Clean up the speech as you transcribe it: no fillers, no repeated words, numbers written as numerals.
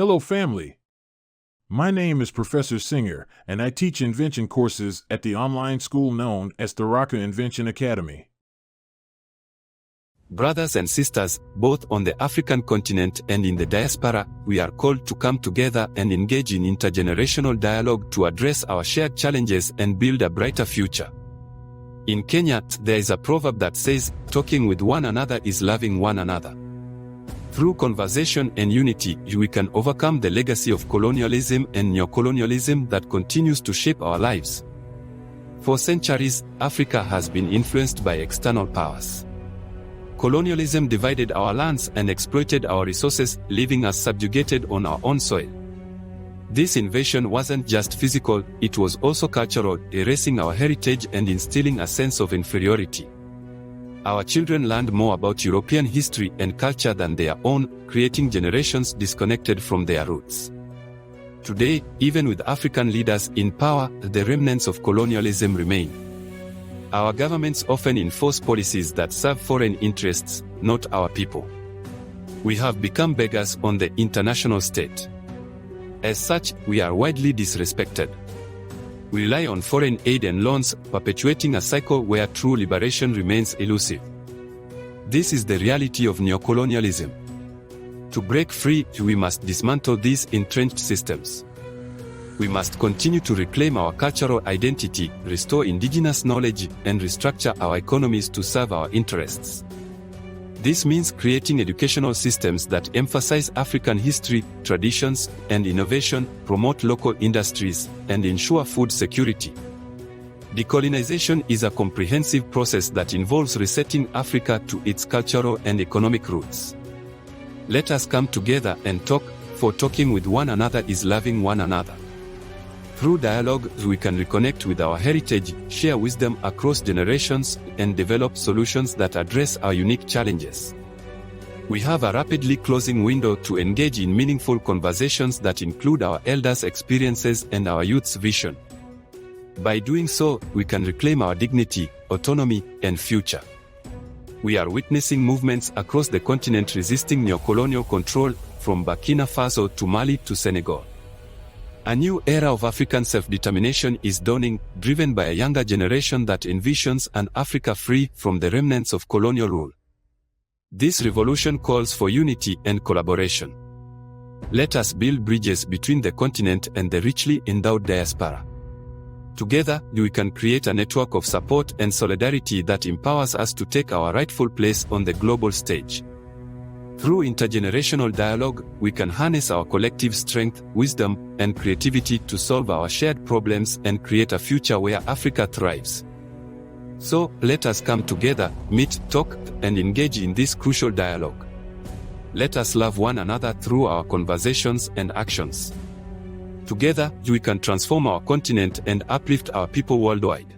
Hello, family. My name is Professor Singer, and I teach invention courses at the online school known as the Raka Invention Academy. Brothers and sisters, both on the African continent and in the diaspora, we are called to come together and engage in intergenerational dialogue to address our shared challenges and build a brighter future. In Kenya, there is a proverb that says, "Talking with one another is loving one another." Through conversation and unity, we can overcome the legacy of colonialism and neocolonialism that continues to shape our lives. For centuries, Africa has been influenced by external powers. Colonialism divided our lands and exploited our resources, leaving us subjugated on our own soil. This invasion wasn't just physical, it was also cultural, erasing our heritage and instilling a sense of inferiority. Our children learned more about European history and culture than their own, creating generations disconnected from their roots. Today, even with African leaders in power, the remnants of colonialism remain. Our governments often enforce policies that serve foreign interests, not our people. We have become beggars on the international stage. As such, we are widely disrespected. We rely on foreign aid and loans, perpetuating a cycle where true liberation remains elusive. This is the reality of neocolonialism. To break free, we must dismantle these entrenched systems. We must continue to reclaim our cultural identity, restore indigenous knowledge, and restructure our economies to serve our interests. This means creating educational systems that emphasize African history, traditions, and innovation, promote local industries, and ensure food security. Decolonization is a comprehensive process that involves resetting Africa to its cultural and economic roots. Let us come together and talk, for talking with one another is loving one another. Through dialogue, we can reconnect with our heritage, share wisdom across generations, and develop solutions that address our unique challenges. We have a rapidly closing window to engage in meaningful conversations that include our elders' experiences and our youth's vision. By doing so, we can reclaim our dignity, autonomy, and future. We are witnessing movements across the continent resisting neocolonial control, from Burkina Faso to Mali to Senegal. A new era of African self-determination is dawning, driven by a younger generation that envisions an Africa free from the remnants of colonial rule. This revolution calls for unity and collaboration. Let us build bridges between the continent and the richly endowed diaspora. Together, we can create a network of support and solidarity that empowers us to take our rightful place on the global stage. Through intergenerational dialogue, we can harness our collective strength, wisdom, and creativity to solve our shared problems and create a future where Africa thrives. So, let us come together, meet, talk, and engage in this crucial dialogue. Let us love one another through our conversations and actions. Together, we can transform our continent and uplift our people worldwide.